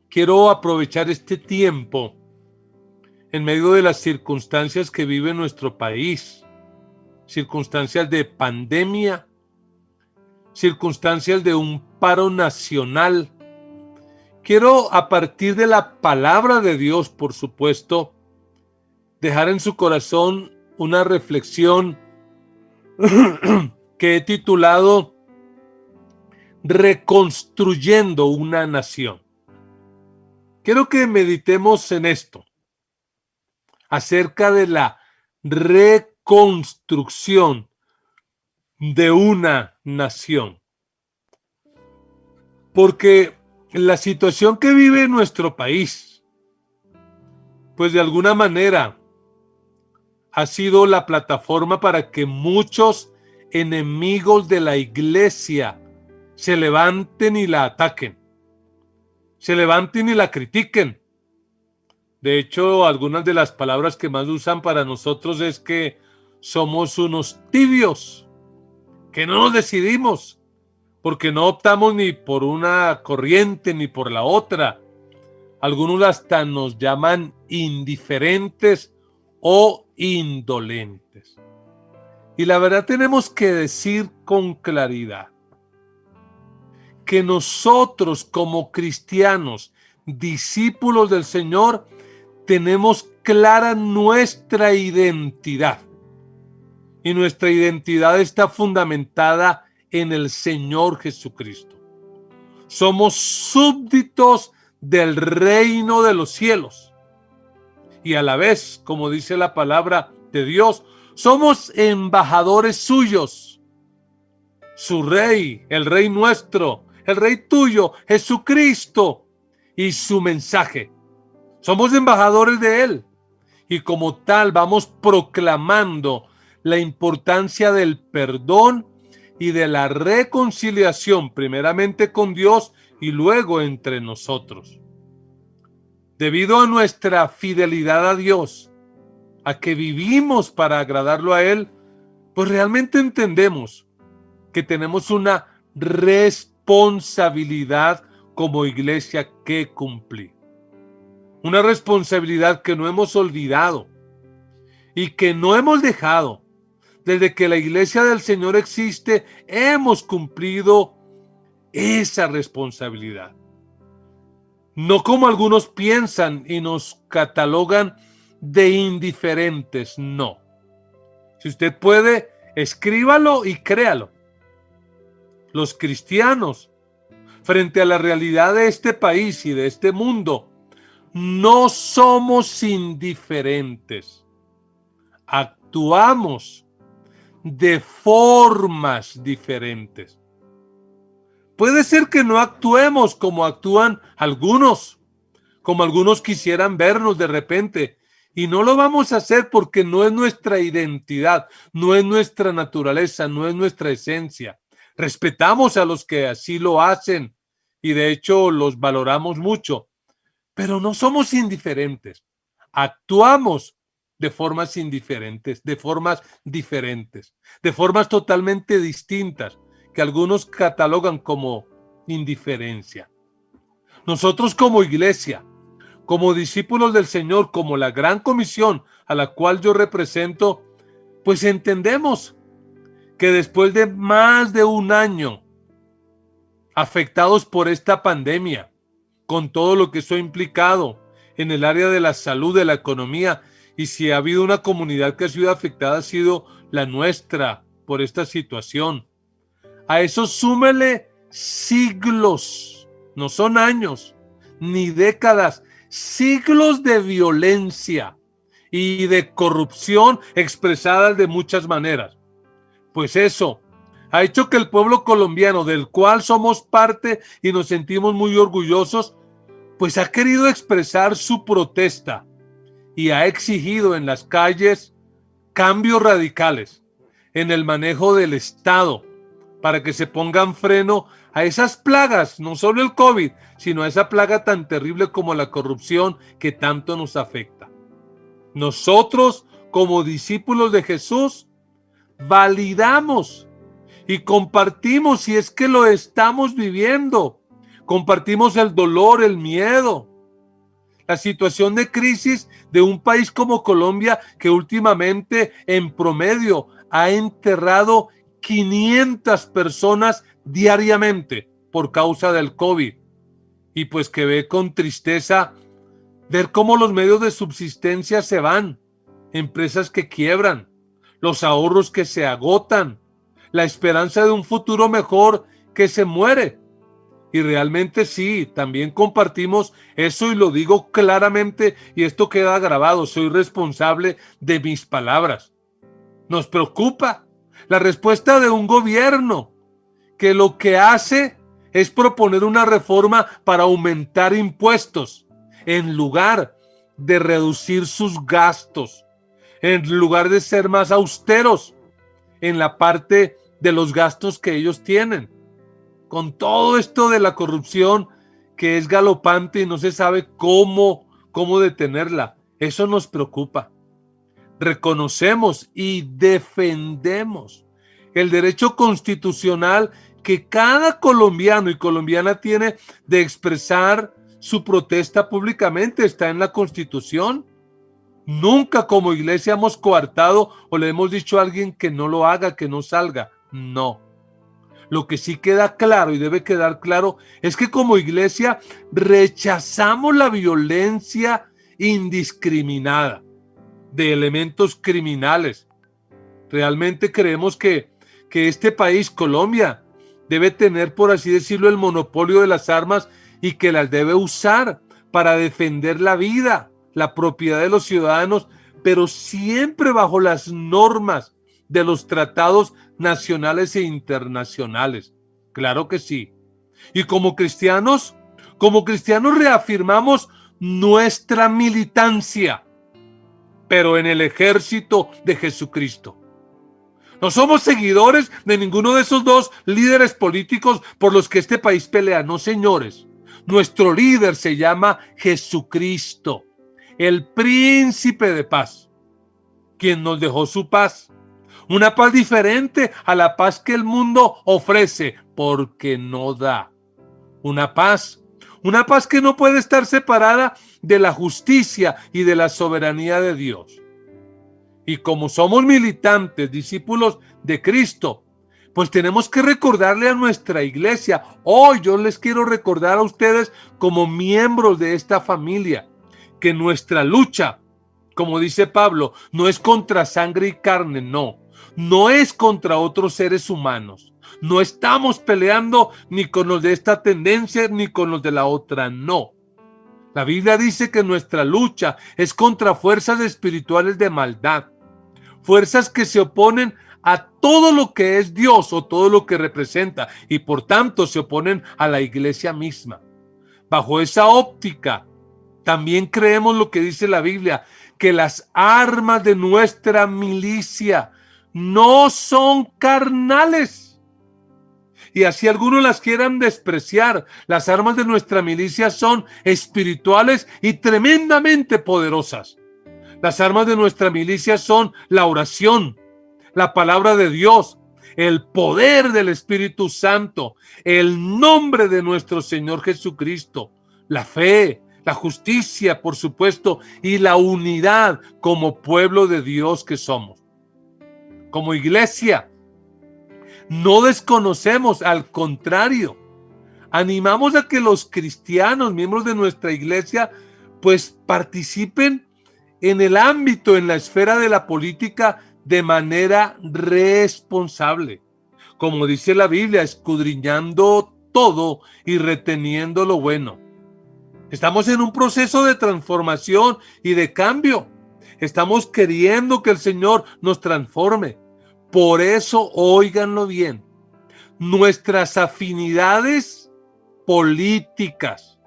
quiero aprovechar este tiempo en medio de las circunstancias que vive nuestro país, circunstancias de pandemia, circunstancias de un paro nacional. Quiero, a partir de la palabra de Dios, por supuesto, dejar en su corazón una reflexión que he titulado Reconstruyendo una nación. Quiero que meditemos en esto, acerca de la reconstrucción de una nación. Porque la situación que vive nuestro país, pues de alguna manera ha sido la plataforma para que muchos enemigos de la iglesia se levanten y la ataquen, se levanten y la critiquen. De hecho, algunas de las palabras que más usan para nosotros es que somos unos tibios, que no nos decidimos, porque no optamos ni por una corriente ni por la otra. Algunos hasta nos llaman indiferentes o indolentes. Y la verdad tenemos que decir con claridad que nosotros como cristianos, discípulos del Señor, tenemos clara nuestra identidad. Y nuestra identidad está fundamentada en el Señor Jesucristo. Somos súbditos del reino de los cielos. Y a la vez, como dice la palabra de Dios, somos embajadores suyos. Su rey, el rey nuestro, el rey tuyo, Jesucristo, y su mensaje. Somos embajadores de él. Y como tal vamos proclamando la importancia del perdón y de la reconciliación, primeramente con Dios y luego entre nosotros. Debido a nuestra fidelidad a Dios, a que vivimos para agradarlo a Él, pues realmente entendemos que tenemos una responsabilidad como iglesia que cumplir. Una responsabilidad que no hemos olvidado y que no hemos dejado. Desde que la iglesia del Señor existe, hemos cumplido esa responsabilidad. No como algunos piensan y nos catalogan de indiferentes, no. Si usted puede, escríbalo y créalo. Los cristianos, frente a la realidad de este país y de este mundo, no somos indiferentes. Actuamos de formas diferentes. Puede ser que no actuemos como actúan algunos, como algunos quisieran vernos de repente, y no lo vamos a hacer porque no es nuestra identidad, no es nuestra naturaleza, no es nuestra esencia. Respetamos a los que así lo hacen y de hecho los valoramos mucho, pero no somos indiferentes. Actuamos de formas indiferentes, de formas diferentes, de formas totalmente distintas, que algunos catalogan como indiferencia. Nosotros como iglesia, como discípulos del Señor, como la gran comisión a la cual yo represento, pues entendemos que después de más de un año afectados por esta pandemia, con todo lo que eso ha implicado en el área de la salud, de la economía, y si ha habido una comunidad que ha sido afectada, ha sido la nuestra por esta situación. A eso súmele siglos, no son años, ni décadas, siglos de violencia y de corrupción expresadas de muchas maneras. Pues eso ha hecho que el pueblo colombiano, del cual somos parte y nos sentimos muy orgullosos, pues ha querido expresar su protesta y ha exigido en las calles cambios radicales en el manejo del Estado para que se pongan freno a esas plagas, no solo el COVID, sino a esa plaga tan terrible como la corrupción que tanto nos afecta. Nosotros, como discípulos de Jesús, validamos y compartimos, si es que lo estamos viviendo, compartimos el dolor, el miedo, la situación de crisis de un país como Colombia, que últimamente en promedio ha enterrado 500 personas diariamente por causa del COVID. Y pues que ve con tristeza ver cómo los medios de subsistencia se van, empresas que quiebran, los ahorros que se agotan, la esperanza de un futuro mejor que se muere. Y realmente sí, también compartimos eso y lo digo claramente y esto queda grabado, soy responsable de mis palabras. Nos preocupa la respuesta de un gobierno que lo que hace es proponer una reforma para aumentar impuestos en lugar de reducir sus gastos, en lugar de ser más austeros en la parte de los gastos que ellos tienen. Con todo esto de la corrupción que es galopante y no se sabe cómo detenerla, eso nos preocupa. Reconocemos y defendemos el derecho constitucional que cada colombiano y colombiana tiene de expresar su protesta públicamente. Está en la Constitución. Nunca como iglesia hemos coartado o le hemos dicho a alguien que no lo haga, que no salga. No. Lo que sí queda claro y debe quedar claro es que como iglesia rechazamos la violencia indiscriminada de elementos criminales. Realmente creemos que este país, Colombia, debe tener, por así decirlo, el monopolio de las armas y que las debe usar para defender la vida, la propiedad de los ciudadanos, pero siempre bajo las normas de los tratados nacionales e internacionales. Claro que sí. Y como cristianos reafirmamos nuestra militancia, pero en el ejército de Jesucristo. No somos seguidores de ninguno de esos dos líderes políticos por los que este país pelea. No, señores. Nuestro líder se llama Jesucristo, el príncipe de paz, quien nos dejó su paz. Una paz diferente a la paz que el mundo ofrece, porque no da. Una paz que no puede estar separada de la justicia y de la soberanía de Dios. Y como somos militantes, discípulos de Cristo, pues tenemos que recordarle a nuestra iglesia. Hoy yo les quiero recordar a ustedes como miembros de esta familia, que nuestra lucha, como dice Pablo, no es contra sangre y carne, no es contra otros seres humanos. No estamos peleando ni con los de esta tendencia ni con los de la otra, no. La Biblia dice que nuestra lucha es contra fuerzas espirituales de maldad, fuerzas que se oponen a todo lo que es Dios o todo lo que representa y por tanto se oponen a la iglesia misma. Bajo esa óptica, también creemos lo que dice la Biblia, que las armas de nuestra milicia no son carnales. Y así algunos las quieran despreciar, las armas de nuestra milicia son espirituales y tremendamente poderosas. Las armas de nuestra milicia son la oración, la palabra de Dios, el poder del Espíritu Santo, el nombre de nuestro Señor Jesucristo, la fe, la justicia, por supuesto, y la unidad como pueblo de Dios que somos. Como iglesia, no desconocemos, al contrario, animamos a que los cristianos, miembros de nuestra iglesia, pues participen en el ámbito, en la esfera de la política de manera responsable. Como dice la Biblia, escudriñando todo y reteniendo lo bueno. Estamos en un proceso de transformación y de cambio. Estamos queriendo que el Señor nos transforme. Por eso, óiganlo bien, nuestras afinidades políticas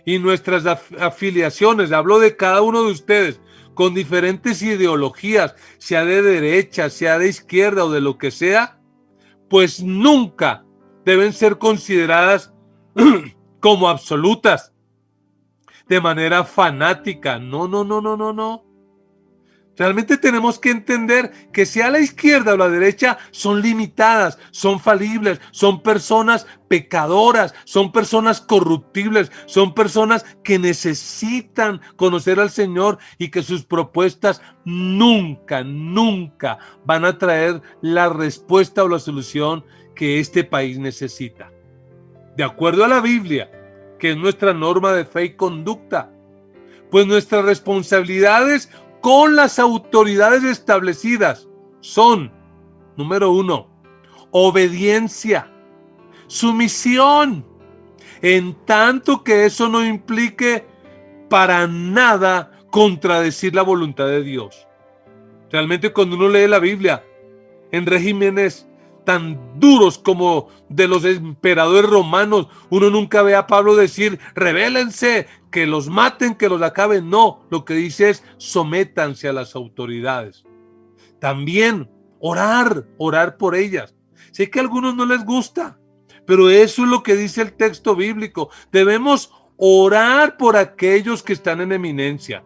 y nuestras afiliaciones, hablo de cada uno de ustedes, con diferentes ideologías, sea de derecha, sea de izquierda o de lo que sea, pues nunca deben ser consideradas como absolutas, de manera fanática. No. Realmente tenemos que entender que sea la izquierda o la derecha son limitadas, son falibles, son personas pecadoras, son personas corruptibles, son personas que necesitan conocer al Señor y que sus propuestas nunca, nunca van a traer la respuesta o la solución que este país necesita. De acuerdo a la Biblia, que es nuestra norma de fe y conducta, pues nuestras responsabilidades con las autoridades establecidas son, número 1, obediencia, sumisión, en tanto que eso no implique para nada contradecir la voluntad de Dios. Realmente cuando uno lee la Biblia en regímenes tan duros como de los emperadores romanos, uno nunca ve a Pablo decir, rebélense, que los maten, que los acaben. No, lo que dice es, sométanse a las autoridades. También orar por ellas. Sé que a algunos no les gusta, pero eso es lo que dice el texto bíblico. Debemos orar por aquellos que están en eminencia.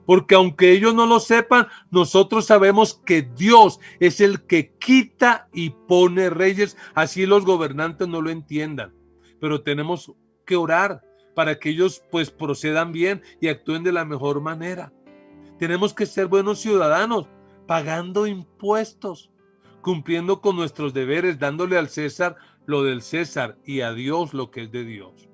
Porque aunque ellos no lo sepan, nosotros sabemos que Dios es el que quita y pone reyes, así los gobernantes no lo entiendan. Pero tenemos que orar para que ellos pues procedan bien y actúen de la mejor manera. Tenemos que ser buenos ciudadanos, pagando impuestos, cumpliendo con nuestros deberes, dándole al César lo del César y a Dios lo que es de Dios.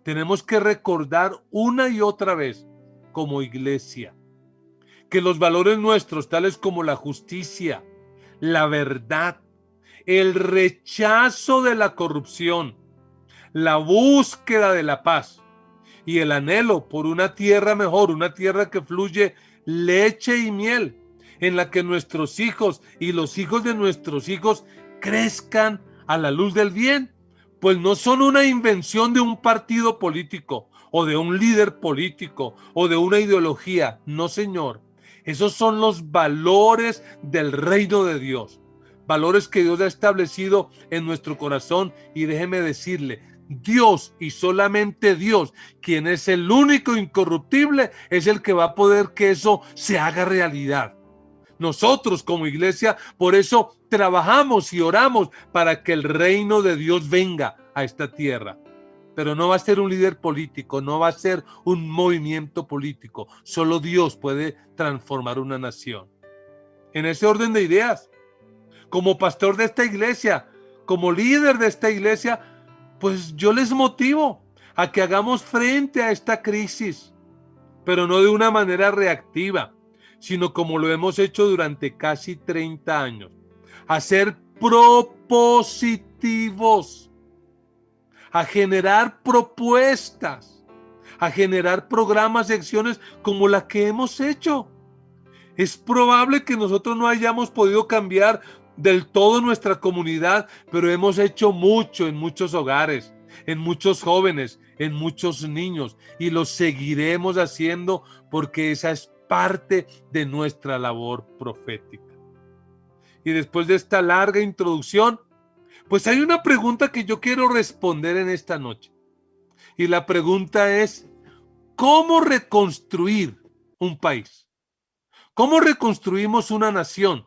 Tenemos que recordar una y otra vez como iglesia que los valores nuestros, tales como la justicia, la verdad, el rechazo de la corrupción, la búsqueda de la paz y el anhelo por una tierra mejor, una tierra que fluye leche y miel, en la que nuestros hijos y los hijos de nuestros hijos crezcan a la luz del bien, pues no son una invención de un partido político o de un líder político o de una ideología. No, señor. Esos son los valores del reino de Dios. Valores que Dios ha establecido en nuestro corazón. Y déjeme decirle, Dios y solamente Dios, quien es el único incorruptible, es el que va a poder que eso se haga realidad. Nosotros como iglesia, por eso trabajamos y oramos para que el reino de Dios venga a esta tierra. Pero no va a ser un líder político, no va a ser un movimiento político. Solo Dios puede transformar una nación. En ese orden de ideas, como pastor de esta iglesia, como líder de esta iglesia, pues yo les motivo a que hagamos frente a esta crisis, pero no de una manera reactiva, sino como lo hemos hecho durante casi 30 años, a ser propositivos, a generar propuestas, a generar programas y acciones como la que hemos hecho. Es probable que nosotros no hayamos podido cambiar del todo nuestra comunidad, pero hemos hecho mucho en muchos hogares, en muchos jóvenes, en muchos niños, y lo seguiremos haciendo porque esa es parte de nuestra labor profética. Y después de esta larga introducción, pues hay una pregunta que yo quiero responder en esta noche. Y la pregunta es, ¿cómo reconstruir un país? ¿Cómo reconstruimos una nación?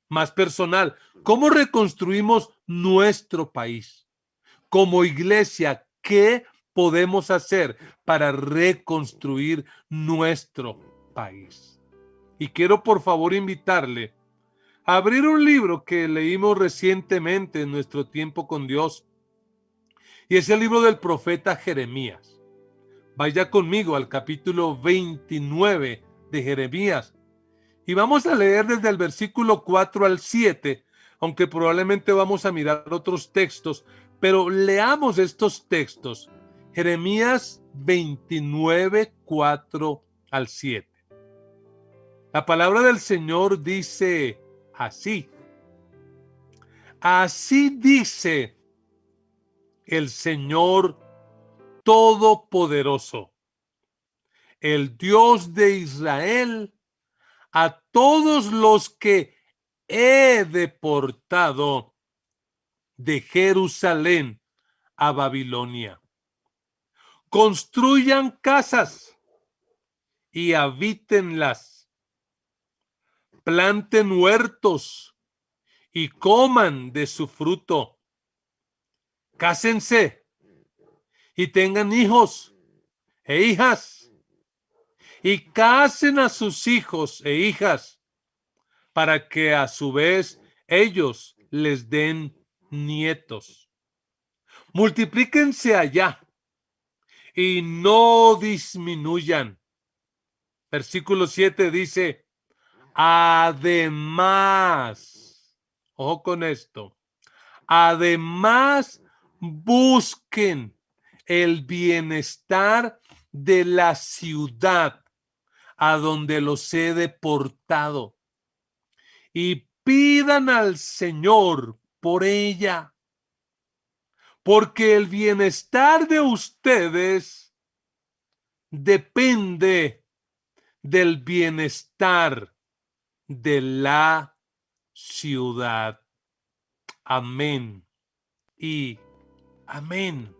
Más personal, ¿cómo reconstruimos nuestro país? Como iglesia, ¿qué podemos hacer para reconstruir nuestro país? Y quiero por favor invitarle a abrir un libro que leímos recientemente en nuestro tiempo con Dios. Y es el libro del profeta Jeremías. Vaya conmigo al capítulo 29 de Jeremías. Y vamos a leer desde el versículo 4 al 7, aunque probablemente vamos a mirar otros textos, pero leamos estos textos. Jeremías 29, 4 al 7. La palabra del Señor dice así. Así dice el Señor Todopoderoso, el Dios de Israel, a todos los que he deportado de Jerusalén a Babilonia. Construyan casas y habítenlas. planten huertos y coman de su fruto. Cásense y tengan hijos e hijas, y casen a sus hijos e hijas, para que a su vez ellos les den nietos. Multiplíquense allá y no disminuyan. Versículo 7 dice, además, ojo con esto, además busquen el bienestar de la ciudad a donde los he deportado y pidan al Señor por ella, porque el bienestar de ustedes depende del bienestar de la ciudad. Amén y amén.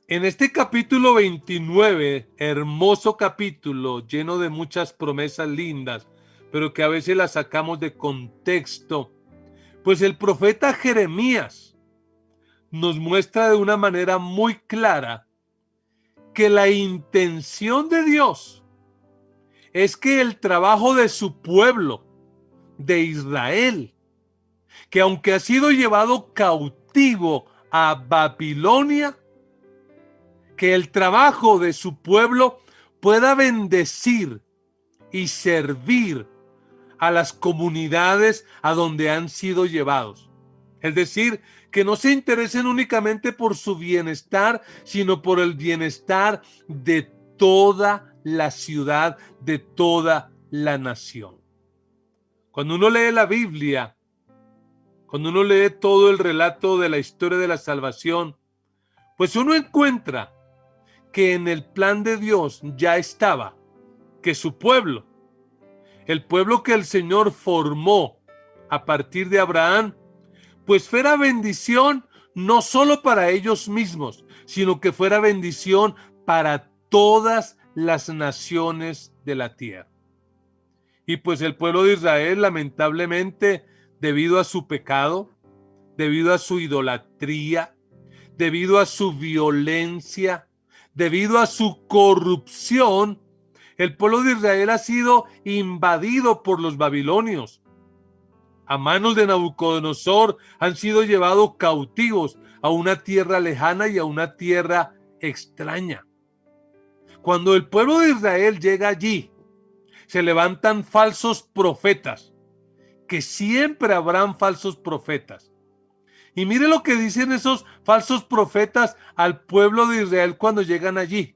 En este capítulo 29, hermoso capítulo lleno de muchas promesas lindas, pero que a veces las sacamos de contexto, pues el profeta Jeremías nos muestra de una manera muy clara que la intención de Dios es que el trabajo de su pueblo, de Israel, que aunque ha sido llevado cautivo a Babilonia, que el trabajo de su pueblo pueda bendecir y servir a las comunidades a donde han sido llevados. Es decir, que no se interesen únicamente por su bienestar, sino por el bienestar de toda la ciudad, de toda la nación. Cuando uno lee la Biblia, cuando uno lee todo el relato de la historia de la salvación, pues uno encuentra que en el plan de Dios ya estaba que su pueblo, el pueblo que el Señor formó a partir de Abraham, pues fuera bendición no solo para ellos mismos, sino que fuera bendición para todas las naciones de la tierra. Y pues el pueblo de Israel, lamentablemente, debido a su pecado, debido a su idolatría, debido a su violencia, debido a su corrupción, el pueblo de Israel ha sido invadido por los babilonios. A manos de Nabucodonosor han sido llevados cautivos a una tierra lejana y a una tierra extraña. Cuando el pueblo de Israel llega allí, se levantan falsos profetas, que siempre habrán falsos profetas. Y mire lo que dicen esos falsos profetas al pueblo de Israel cuando llegan allí.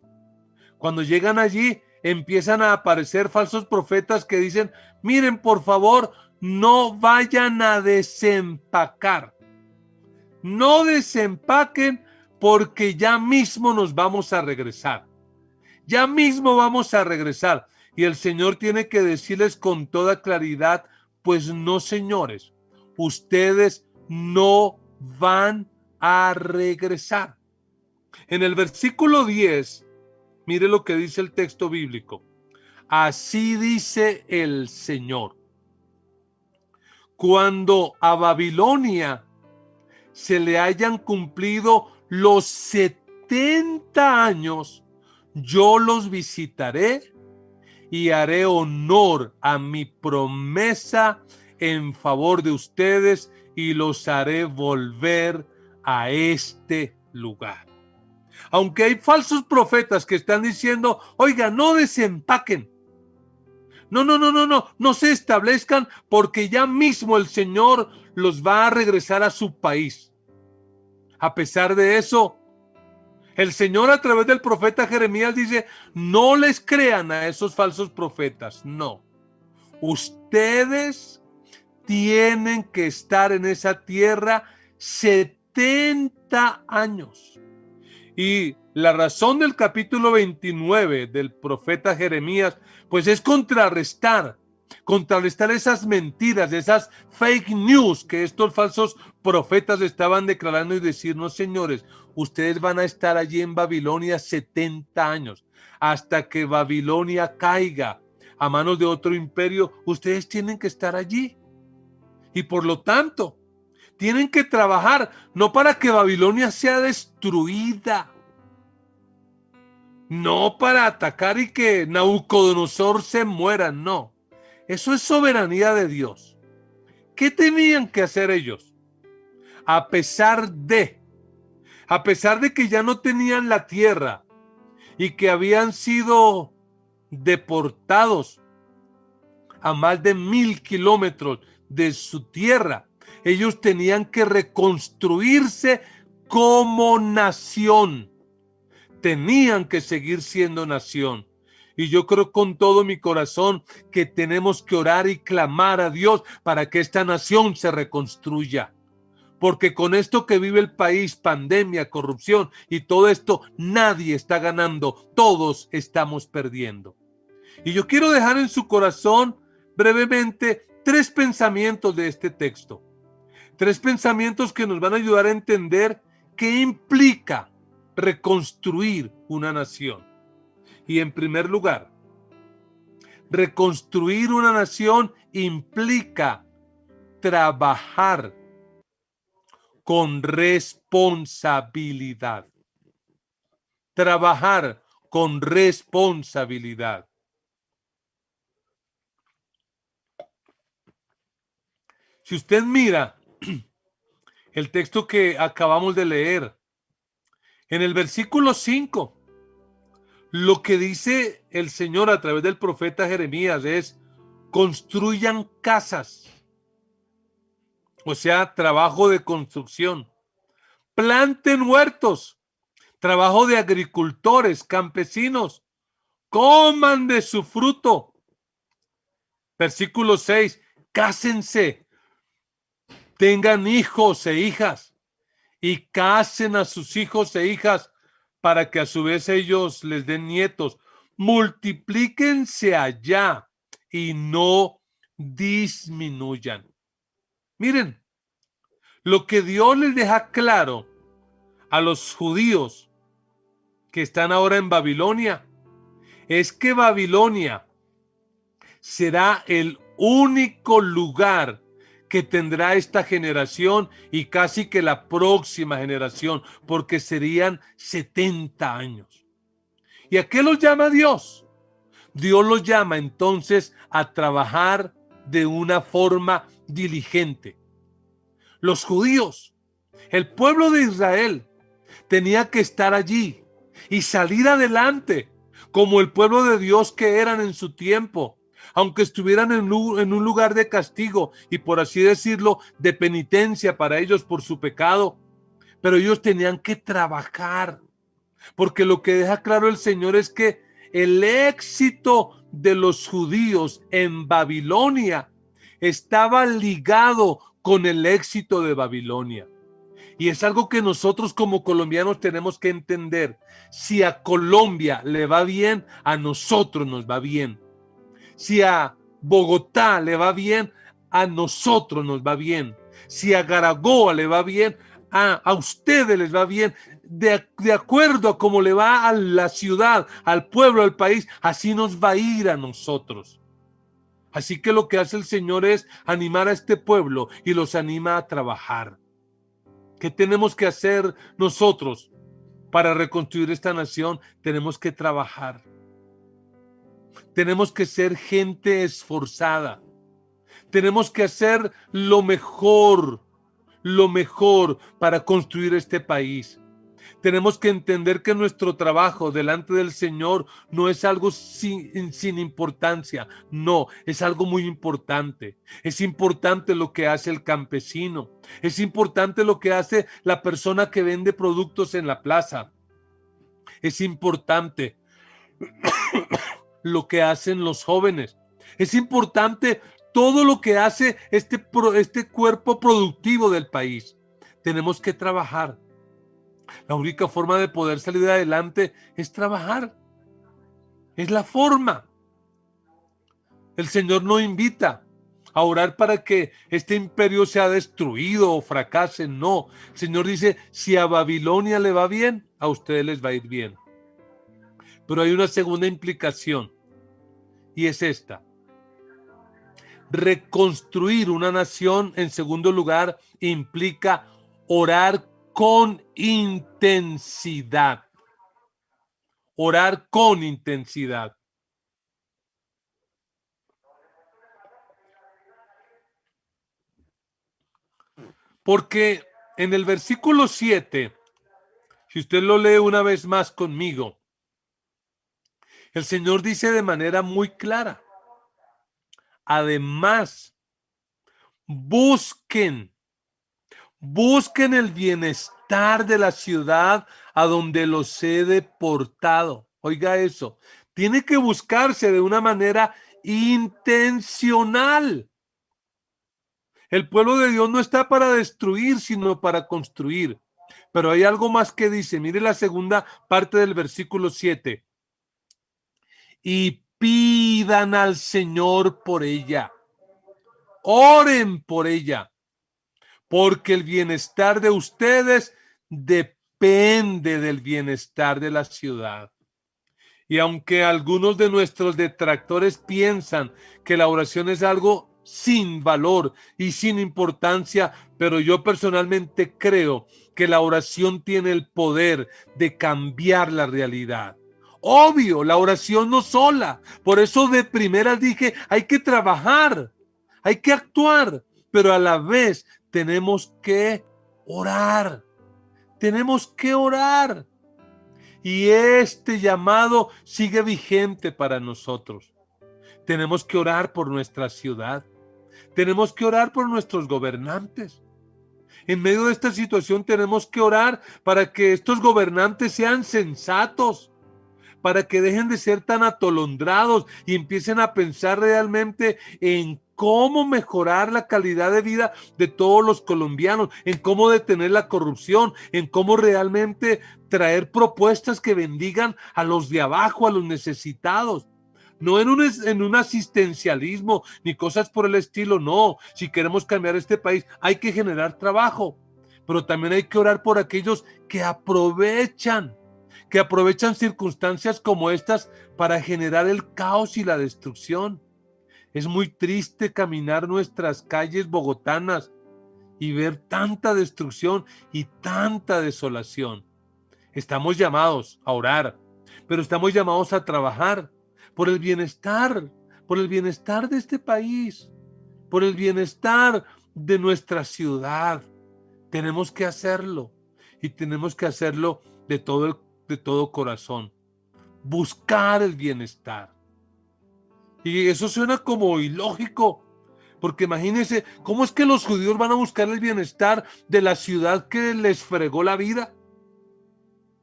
Cuando llegan allí, empiezan a aparecer falsos profetas que dicen, miren, por favor, no vayan a desempacar. No desempaquen porque ya mismo nos vamos a regresar. Ya mismo vamos a regresar. Y el Señor tiene que decirles con toda claridad, pues no, señores, ustedes no van a regresar. En el versículo 10, mire lo que dice el texto bíblico. Así dice el Señor. Cuando a Babilonia se le hayan cumplido los 70 años, yo los visitaré y haré honor a mi promesa en favor de ustedes y los haré volver a este lugar. Aunque hay falsos profetas que están diciendo, oiga, no desempaquen. No se establezcan porque ya mismo el Señor los va a regresar a su país. A pesar de eso, el Señor a través del profeta Jeremías dice, no les crean a esos falsos profetas, no. Ustedes tienen que estar en esa tierra 70 años. Y la razón del capítulo 29 del profeta Jeremías, pues es contrarrestar esas mentiras, esas fake news que estos falsos profetas estaban declarando y decir, no, señores, ustedes van a estar allí en Babilonia 70 años, hasta que Babilonia caiga, a manos de otro imperio, ustedes tienen que estar allí. Y por lo tanto, tienen que trabajar no para que Babilonia sea destruida, no para atacar y que Nabucodonosor se muera, no. Eso es soberanía de Dios. ¿Qué tenían que hacer ellos? A pesar de que ya no tenían la tierra y que habían sido deportados a más de 1000 kilómetros de su tierra, ellos tenían que reconstruirse como nación. Tenían que seguir siendo nación. Y yo creo con todo mi corazón que tenemos que orar y clamar a Dios para que esta nación se reconstruya. Porque con esto que vive el país, pandemia, corrupción y todo esto, nadie está ganando, todos estamos perdiendo. Y yo quiero dejar en su corazón brevemente 3 pensamientos de este texto. 3 pensamientos que nos van a ayudar a entender qué implica reconstruir una nación. Y en primer lugar, reconstruir una nación implica trabajar con responsabilidad. Trabajar con responsabilidad. Si usted mira el texto que acabamos de leer, en el versículo 5, lo que dice el Señor a través del profeta Jeremías es: construyan casas, o sea, trabajo de construcción, planten huertos, trabajo de agricultores, campesinos, coman de su fruto. Versículo 6, cásense, tengan hijos e hijas y casen a sus hijos e hijas para que a su vez ellos les den nietos. Multiplíquense allá y no disminuyan. Miren, lo que Dios les deja claro a los judíos que están ahora en Babilonia es que Babilonia será el único lugar que tendrá esta generación y casi que la próxima generación, porque serían 70 años. ¿Y a qué los llama Dios? Dios los llama entonces a trabajar de una forma diligente. Los judíos, el pueblo de Israel, tenía que estar allí y salir adelante como el pueblo de Dios que eran en su tiempo, aunque estuvieran en un lugar de castigo y, por así decirlo, de penitencia para ellos por su pecado. Pero ellos tenían que trabajar, porque lo que deja claro el Señor es que el éxito de los judíos en Babilonia estaba ligado con el éxito de Babilonia. Y es algo que nosotros como colombianos tenemos que entender. Si a Colombia le va bien, a nosotros nos va bien. Si a Bogotá le va bien, a nosotros nos va bien. Si a Garagoa le va bien, a ustedes les va bien. De acuerdo a cómo le va a la ciudad, al pueblo, al país, así nos va a ir a nosotros. Así que lo que hace el Señor es animar a este pueblo y los anima a trabajar. ¿Qué tenemos que hacer nosotros para reconstruir esta nación? Tenemos que trabajar. Tenemos que ser gente esforzada. Tenemos que hacer lo mejor para construir este país. Tenemos que entender que nuestro trabajo delante del Señor no es algo sin importancia, no, es algo muy importante. Es importante lo que hace el campesino, es importante lo que hace la persona que vende productos en la plaza, es importante lo que hacen los jóvenes, es importante todo lo que hace este cuerpo productivo del país. Tenemos que trabajar. La única forma de poder salir adelante es trabajar. Es la forma. El Señor no invita a orar para que este imperio sea destruido o fracase. No. El Señor dice, si a Babilonia le va bien, a ustedes les va a ir bien. Pero hay una segunda implicación. y es esta: reconstruir una nación, en segundo lugar, implica orar con intensidad. Orar con intensidad. Porque en el versículo 7, si usted lo lee una vez más conmigo, el Señor dice de manera muy clara: además, busquen el bienestar de la ciudad a donde los he deportado. Oiga eso, tiene que buscarse de una manera intencional. El pueblo de Dios no está para destruir, sino para construir. Pero hay algo más que dice, mire la segunda parte del versículo 7. Y pidan al Señor por ella. Oren por ella, porque el bienestar de ustedes depende del bienestar de la ciudad. Y aunque algunos de nuestros detractores piensan que la oración es algo sin valor y sin importancia, pero yo personalmente creo que la oración tiene el poder de cambiar la realidad. Obvio, la oración no sola. Por eso de primeras dije, hay que trabajar, hay que actuar, pero a la vez tenemos que orar. Tenemos que orar. Y este llamado sigue vigente para nosotros. Tenemos que orar por nuestra ciudad. Tenemos que orar por nuestros gobernantes. En medio de esta situación tenemos que orar para que estos gobernantes sean sensatos, para que dejen de ser tan atolondrados y empiecen a pensar realmente en cómo mejorar la calidad de vida de todos los colombianos, en cómo detener la corrupción, en cómo realmente traer propuestas que bendigan a los de abajo, a los necesitados. No en un asistencialismo ni cosas por el estilo, no. Si queremos cambiar este país, hay que generar trabajo, pero también hay que orar por aquellos que aprovechan circunstancias como estas para generar el caos y la destrucción. Es muy triste caminar nuestras calles bogotanas y ver tanta destrucción y tanta desolación. Estamos llamados a orar, pero estamos llamados a trabajar por el bienestar de este país, por el bienestar de nuestra ciudad. Tenemos que hacerlo y tenemos que hacerlo de todo corazón. Buscar el bienestar. Y eso suena como ilógico, porque imagínense, ¿cómo es que los judíos van a buscar el bienestar de la ciudad que les fregó la vida?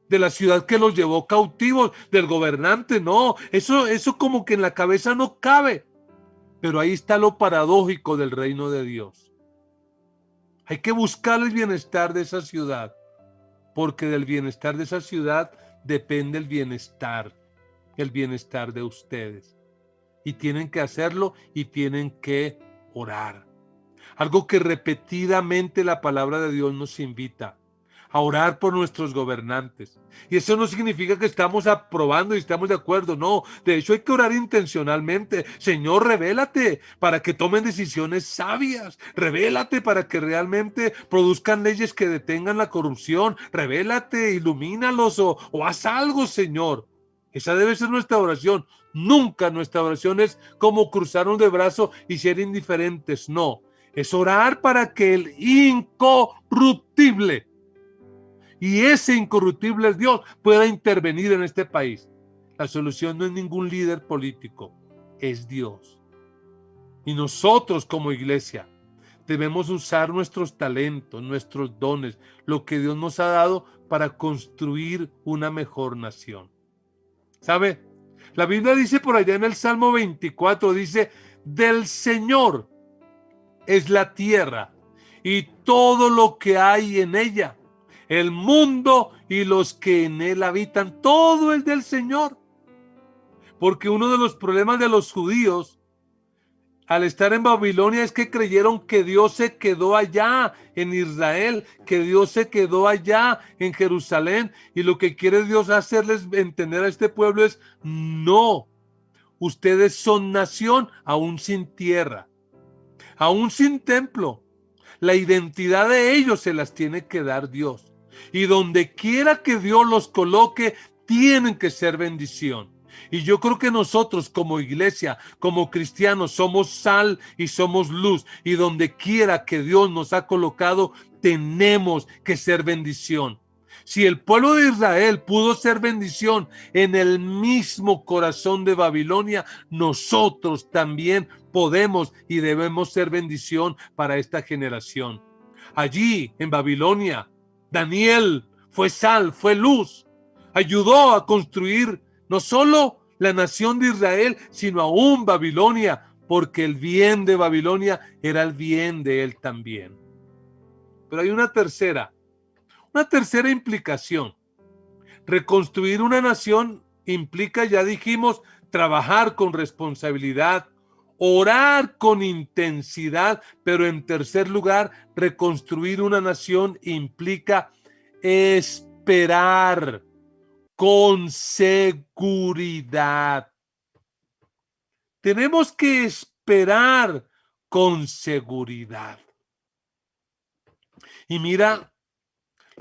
De la ciudad que los llevó cautivos, del gobernante. No, eso como que en la cabeza no cabe. Pero ahí está lo paradójico del reino de Dios. Hay que buscar el bienestar de esa ciudad, porque del bienestar de esa ciudad depende el bienestar de ustedes. Y tienen que hacerlo y tienen que orar. Algo que repetidamente la palabra de Dios nos invita: a orar por nuestros gobernantes. Y eso no significa que estamos aprobando y estamos de acuerdo, no. De hecho, hay que orar intencionalmente. Señor, revélate para que tomen decisiones sabias. Revélate para que realmente produzcan leyes que detengan la corrupción. Revélate, ilumínalos o haz algo, Señor. Esa debe ser nuestra oración. Nunca nuestra oración es como cruzarnos de brazo y ser indiferentes. No, es orar para que el incorruptible, y ese incorruptible Dios, pueda intervenir en este país. La solución no es ningún líder político, es Dios. Y nosotros como iglesia debemos usar nuestros talentos, nuestros dones, lo que Dios nos ha dado para construir una mejor nación. ¿Sabe? La Biblia dice por allá en el Salmo 24, dice: del Señor es la tierra y todo lo que hay en ella, el mundo y los que en él habitan, todo es del Señor. Porque uno de los problemas de los judíos al estar en Babilonia es que creyeron que Dios se quedó allá en Israel, que Dios se quedó allá en Jerusalén, y lo que quiere Dios hacerles entender a este pueblo es: no, ustedes son nación aún sin tierra, aún sin templo. La identidad de ellos se las tiene que dar Dios. Y donde quiera que Dios los coloque, tienen que ser bendición. Y yo creo que nosotros como iglesia, como cristianos, somos sal y somos luz. Y donde quiera que Dios nos ha colocado, tenemos que ser bendición. Si el pueblo de Israel pudo ser bendición en el mismo corazón de Babilonia, nosotros también podemos y debemos ser bendición para esta generación. Allí, en Babilonia, Daniel fue sal, fue luz, ayudó a construir no solo la nación de Israel, sino aún Babilonia, porque el bien de Babilonia era el bien de él también. Pero hay una tercera implicación. Reconstruir una nación implica, ya dijimos, trabajar con responsabilidad, orar con intensidad, pero en tercer lugar, reconstruir una nación implica esperar con seguridad. Tenemos que esperar con seguridad. Y mira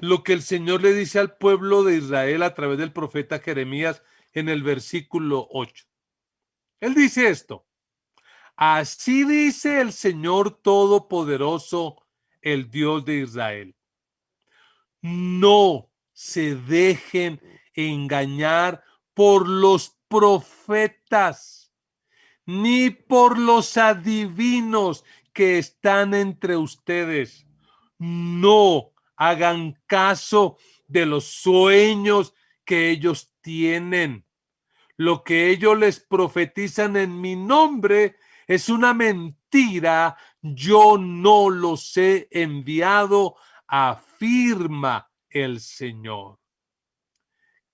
lo que el Señor le dice al pueblo de Israel a través del profeta Jeremías en el versículo 8. Él dice esto: así dice el Señor Todopoderoso, el Dios de Israel. No se dejen engañar por los profetas, ni por los adivinos que están entre ustedes. No hagan caso de los sueños que ellos tienen. Lo que ellos les profetizan en mi nombre es una mentira. Yo no los he enviado, afirma el Señor.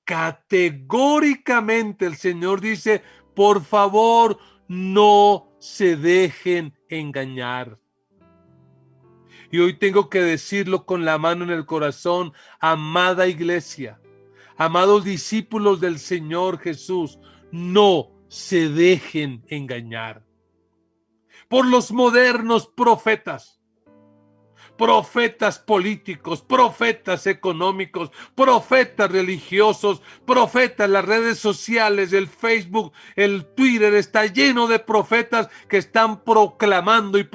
Categóricamente el Señor dice: por favor, no se dejen engañar. Y hoy tengo que decirlo con la mano en el corazón, amada iglesia, amados discípulos del Señor Jesús, no se dejen engañar por los modernos profetas políticos, profetas económicos, profetas religiosos, profetas en las redes sociales, el Facebook, el Twitter está lleno de profetas que están proclamando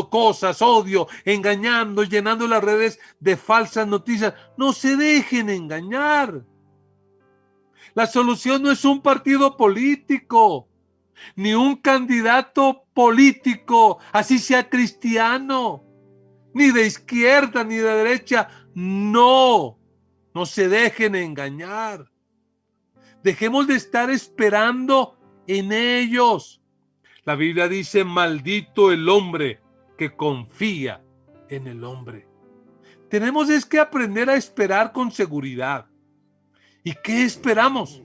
cosas, odio, engañando, llenando las redes de falsas noticias. No se dejen engañar. La solución no es un partido político, ni un candidato político, así sea cristiano, ni de izquierda ni de derecha. No se dejen engañar. Dejemos de estar esperando en ellos. La Biblia dice: maldito el hombre que confía en el hombre. Tenemos que aprender a esperar con seguridad. ¿Y qué esperamos?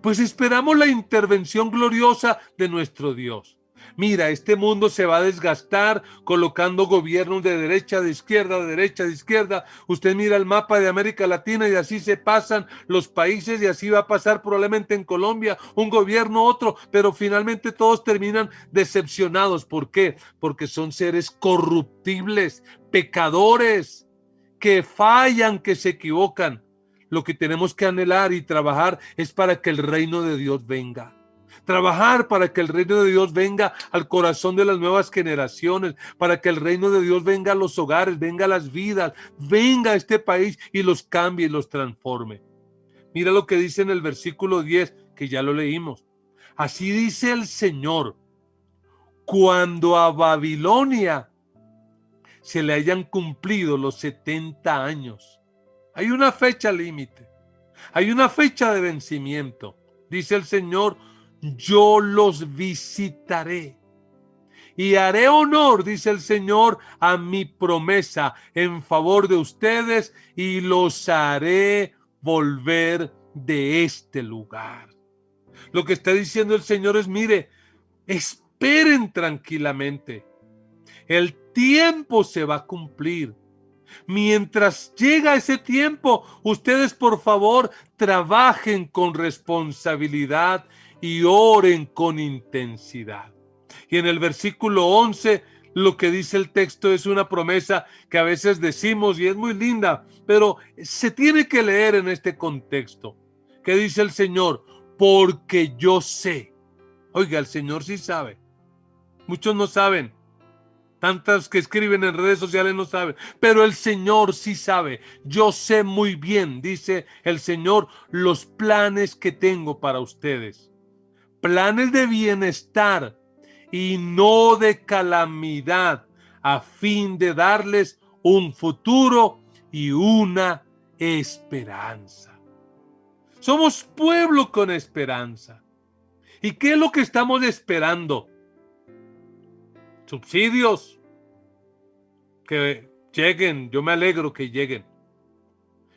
Pues esperamos la intervención gloriosa de nuestro Dios. Mira, este mundo se va a desgastar colocando gobiernos de derecha, de izquierda, de derecha, de izquierda. Usted mira el mapa de América Latina y así se pasan los países, y así va a pasar probablemente en Colombia, un gobierno, otro, pero finalmente todos terminan decepcionados. ¿Por qué? Porque son seres corruptibles, pecadores, que fallan, que se equivocan. Lo que tenemos que anhelar y trabajar es para que el reino de Dios venga. Trabajar para que el reino de Dios venga al corazón de las nuevas generaciones, para que el reino de Dios venga a los hogares, venga a las vidas, venga a este país y los cambie y los transforme. Mira lo que dice en el versículo 10, que ya lo leímos. Así dice el Señor: cuando a Babilonia se le hayan cumplido los 70 años, hay una fecha límite, hay una fecha de vencimiento. Dice el Señor: yo los visitaré y haré honor, dice el Señor, a mi promesa en favor de ustedes, y los haré volver de este lugar. Lo que está diciendo el Señor es: mire, esperen tranquilamente. El tiempo se va a cumplir. Mientras llega ese tiempo, ustedes por favor trabajen con responsabilidad y oren con intensidad. Y en el versículo 11, lo que dice el texto es una promesa que a veces decimos y es muy linda, pero se tiene que leer en este contexto. ¿Qué dice el Señor? Porque yo sé. Oiga, el Señor sí sabe. Muchos no saben. Tantas que escriben en redes sociales no saben, pero el Señor sí sabe. Yo sé muy bien, dice el Señor, los planes que tengo para ustedes. Planes de bienestar y no de calamidad, a fin de darles un futuro y una esperanza. Somos pueblo con esperanza. ¿Y qué es lo que estamos esperando? Subsidios que lleguen, yo me alegro que lleguen.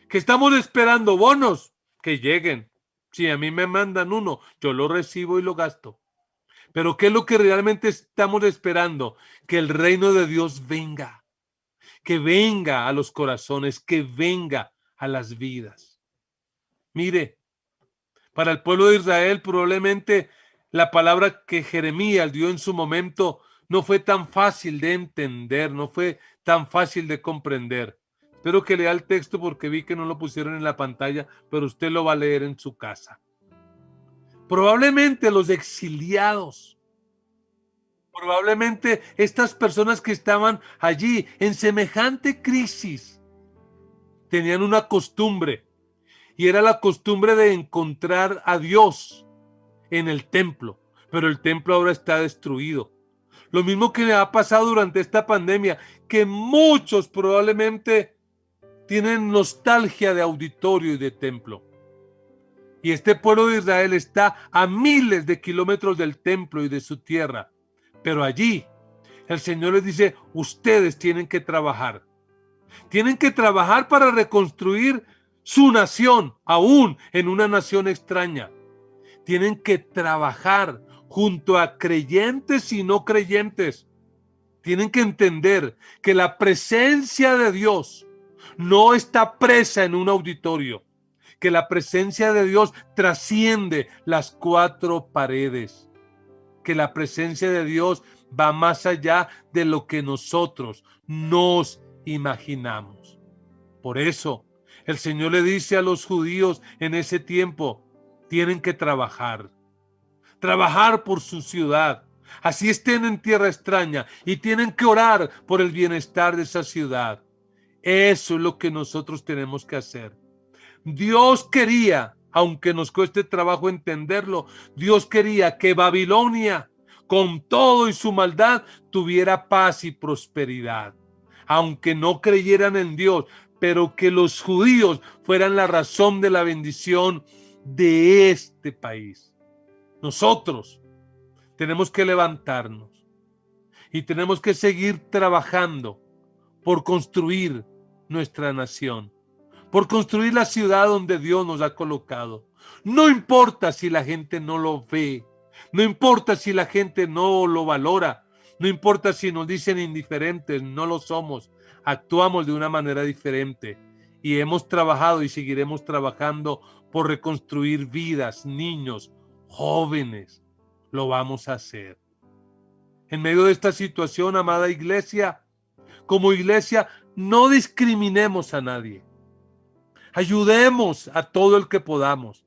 Que estamos esperando bonos que lleguen. Si a mí me mandan uno, yo lo recibo y lo gasto. Pero ¿qué es lo que realmente estamos esperando? Que el reino de Dios venga, que venga a los corazones, que venga a las vidas. Mire, para el pueblo de Israel probablemente la palabra que Jeremías dio en su momento no fue tan fácil de entender, no fue tan fácil de comprender. Espero que lea el texto porque vi que no lo pusieron en la pantalla, pero usted lo va a leer en su casa. Probablemente los exiliados, probablemente estas personas que estaban allí en semejante crisis, tenían una costumbre, y era la costumbre de encontrar a Dios en el templo, pero el templo ahora está destruido. Lo mismo que ha pasado durante esta pandemia, que muchos probablemente tienen nostalgia de auditorio y de templo. Y este pueblo de Israel está a miles de kilómetros del templo y de su tierra. Pero allí el Señor les dice, ustedes tienen que trabajar. Tienen que trabajar para reconstruir su nación, aún en una nación extraña. Tienen que trabajar junto a creyentes y no creyentes. Tienen que entender que la presencia de Dios no está presa en un auditorio, que la presencia de Dios trasciende las cuatro paredes, que la presencia de Dios va más allá de lo que nosotros nos imaginamos. Por eso, el Señor le dice a los judíos en ese tiempo, tienen que trabajar por su ciudad, así estén en tierra extraña, y tienen que orar por el bienestar de esa ciudad. Eso es lo que nosotros tenemos que hacer. Dios quería, aunque nos cueste trabajo entenderlo, Dios quería que Babilonia, con todo y su maldad, tuviera paz y prosperidad. Aunque no creyeran en Dios, pero que los judíos fueran la razón de la bendición de este país. Nosotros tenemos que levantarnos y tenemos que seguir trabajando por construir nuestra nación, por construir la ciudad donde Dios nos ha colocado. No importa si la gente no lo ve, no importa si la gente no lo valora, no importa si nos dicen indiferentes, no lo somos, actuamos de una manera diferente y hemos trabajado y seguiremos trabajando por reconstruir vidas, niños, jóvenes. Lo vamos a hacer. En medio de esta situación, amada iglesia, como iglesia, no discriminemos a nadie. Ayudemos a todo el que podamos.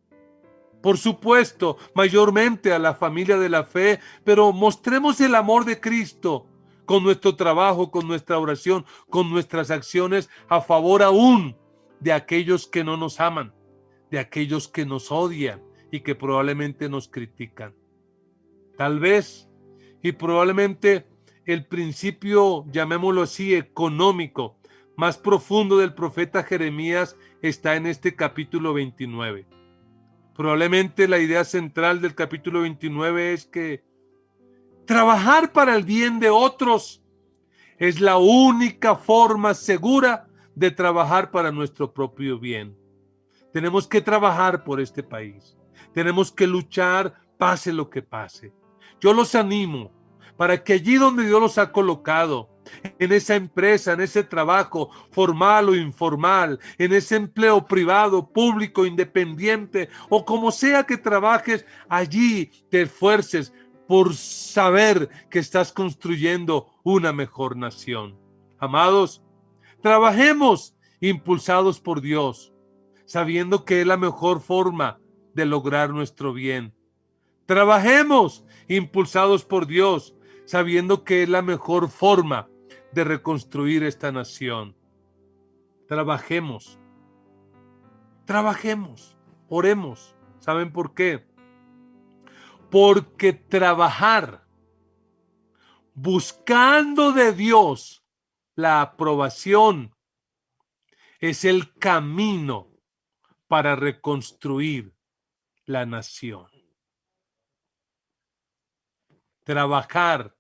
Por supuesto, mayormente a la familia de la fe, pero mostremos el amor de Cristo con nuestro trabajo, con nuestra oración, con nuestras acciones a favor aún de aquellos que no nos aman, de aquellos que nos odian y que probablemente nos critican. Tal vez, y probablemente el principio, llamémoslo así, económico, más profundo del profeta Jeremías está en este capítulo 29. Probablemente la idea central del capítulo 29 es que trabajar para el bien de otros es la única forma segura de trabajar para nuestro propio bien. Tenemos que trabajar por este país. Tenemos que luchar, pase lo que pase. Yo los animo para que allí donde Dios los ha colocado, en esa empresa, en ese trabajo formal o informal, en ese empleo privado, público, independiente, o como sea que trabajes, allí te esfuerces por saber que estás construyendo una mejor nación. Amados, trabajemos impulsados por Dios, sabiendo que es la mejor forma de lograr nuestro bien. Trabajemos impulsados por Dios, sabiendo que es la mejor forma de reconstruir esta nación. Trabajemos, oremos. ¿Saben por qué? Porque trabajar buscando de Dios la aprobación es el camino para reconstruir la nación. Trabajar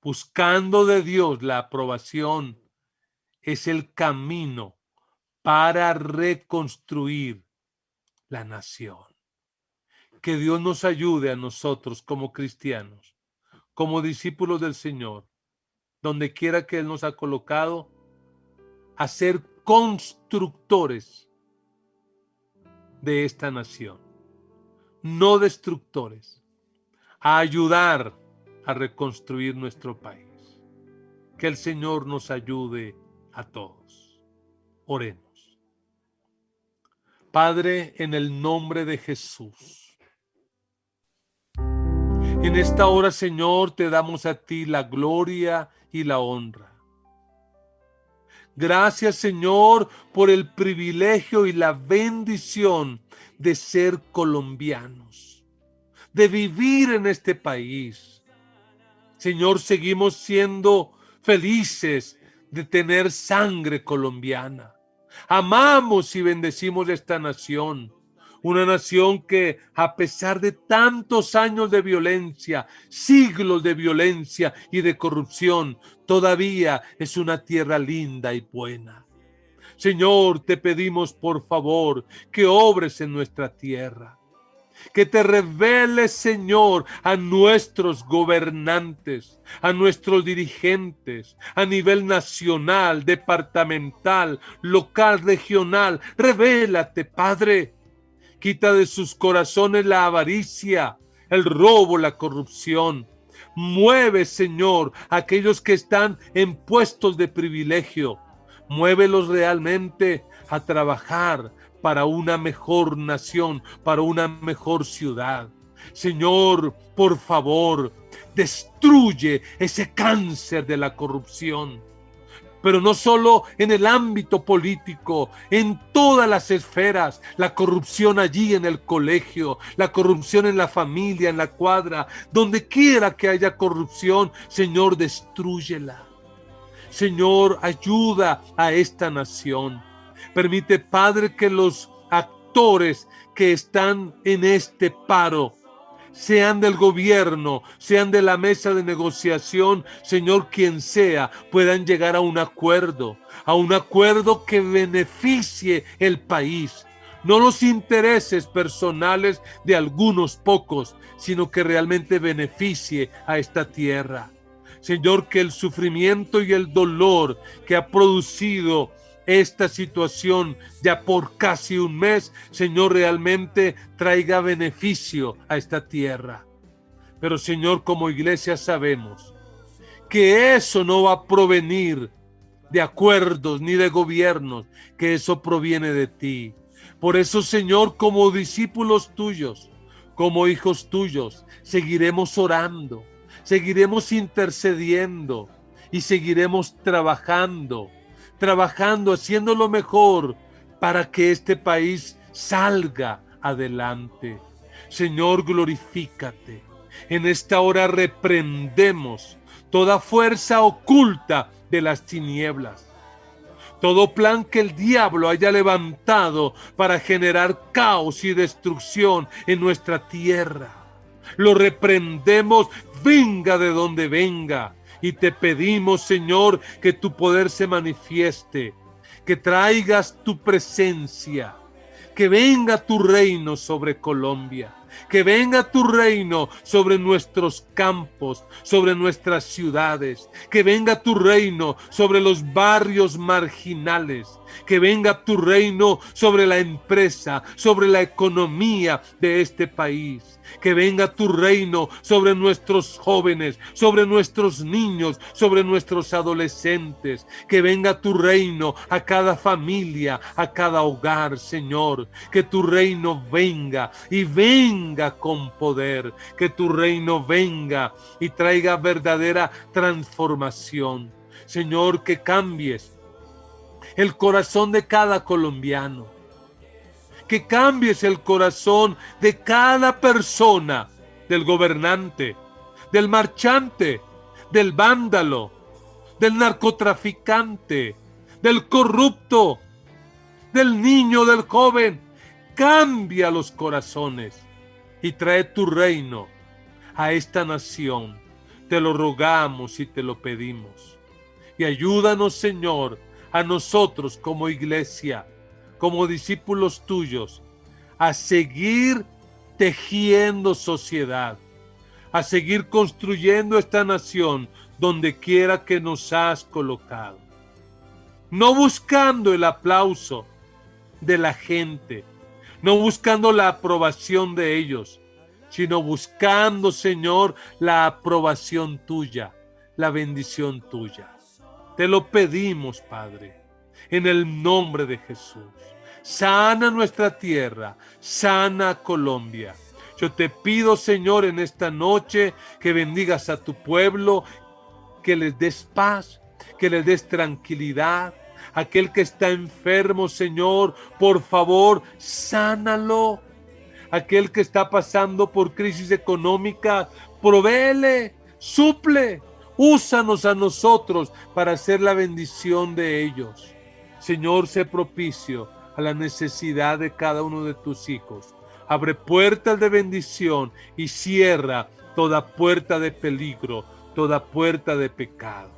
buscando de Dios la aprobación es el camino para reconstruir la nación. Que Dios nos ayude a nosotros como cristianos, como discípulos del Señor, donde quiera que Él nos ha colocado, a ser constructores de esta nación, no destructores, a ayudar a reconstruir nuestro país. Que el Señor nos ayude a todos. Oremos. Padre, en el nombre de Jesús, en esta hora, Señor, te damos a ti la gloria y la honra. Gracias, Señor, por el privilegio y la bendición de ser colombianos, de vivir en este país. Señor, seguimos siendo felices de tener sangre colombiana. Amamos y bendecimos esta nación. Una nación que, a pesar de tantos años de violencia, siglos de violencia y de corrupción, todavía es una tierra linda y buena. Señor, te pedimos por favor que obres en nuestra tierra. Que te reveles, Señor, a nuestros gobernantes, a nuestros dirigentes, a nivel nacional, departamental, local, regional. Revélate, Padre. Quita de sus corazones la avaricia, el robo, la corrupción. Mueve, Señor, a aquellos que están en puestos de privilegio. Muévelos realmente a trabajar para una mejor nación, para una mejor ciudad. Señor, por favor, destruye ese cáncer de la corrupción. Pero no solo en el ámbito político, en todas las esferas, la corrupción allí en el colegio, la corrupción en la familia, en la cuadra, donde quiera que haya corrupción, Señor, destrúyela. Señor, ayuda a esta nación. Permite, Padre, que los actores que están en este paro, sean del gobierno, sean de la mesa de negociación, Señor, quien sea, puedan llegar a un acuerdo que beneficie el país. No los intereses personales de algunos pocos, sino que realmente beneficie a esta tierra. Señor, que el sufrimiento y el dolor que ha producido esta situación ya por casi un mes, Señor, realmente traiga beneficio a esta tierra. Pero, Señor, como iglesia sabemos que eso no va a provenir de acuerdos ni de gobiernos, que eso proviene de ti. Por eso, Señor, como discípulos tuyos, como hijos tuyos, seguiremos orando, seguiremos intercediendo y seguiremos trabajando, haciendo lo mejor para que este país salga adelante. Señor, glorifícate. En esta hora reprendemos toda fuerza oculta de las tinieblas, todo plan que el diablo haya levantado para generar caos y destrucción en nuestra tierra. Lo reprendemos, venga de donde venga. Y te pedimos, Señor, que tu poder se manifieste, que traigas tu presencia, que venga tu reino sobre Colombia, Que venga tu reino sobre nuestros campos, sobre nuestras ciudades. Que venga tu reino sobre los barrios marginales. Que venga tu reino sobre la empresa, sobre la economía de este país. Que venga tu reino sobre nuestros jóvenes, sobre nuestros niños, sobre nuestros adolescentes. Que venga tu reino a cada familia, a cada hogar, Señor. Que tu reino venga y venga con poder. Que tu reino venga y traiga verdadera transformación. Señor, que cambies el corazón de cada colombiano. Que cambies el corazón de cada persona, del gobernante, del marchante, del vándalo, del narcotraficante, del corrupto, del niño, del joven. Cambia los corazones y trae tu reino a esta nación. Te lo rogamos y te lo pedimos. Y ayúdanos, Señor, a nosotros como iglesia, como discípulos tuyos, a seguir tejiendo sociedad, a seguir construyendo esta nación donde quiera que nos has colocado. No buscando el aplauso de la gente, no buscando la aprobación de ellos, sino buscando, Señor, la aprobación tuya, la bendición tuya. Te lo pedimos, Padre, en el nombre de Jesús. Sana nuestra tierra, sana Colombia. Yo te pido, Señor, en esta noche que bendigas a tu pueblo, que les des paz, que les des tranquilidad. Aquel que está enfermo, Señor, por favor, sánalo. Aquel que está pasando por crisis económica, provéele, suple. Úsanos a nosotros para hacer la bendición de ellos. Señor, sé propicio a la necesidad de cada uno de tus hijos. Abre puertas de bendición y cierra toda puerta de peligro, toda puerta de pecado.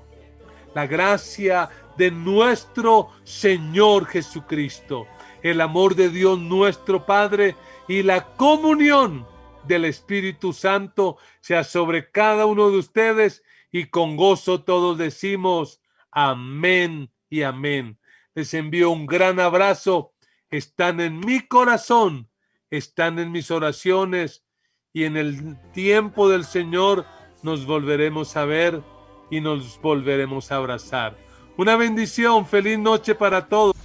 La gracia de nuestro Señor Jesucristo, el amor de Dios nuestro Padre y la comunión del Espíritu Santo sea sobre cada uno de ustedes. Y con gozo todos decimos amén y amén. Les envío un gran abrazo. Están en mi corazón, están en mis oraciones y en el tiempo del Señor nos volveremos a ver y nos volveremos a abrazar. Una bendición, feliz noche para todos.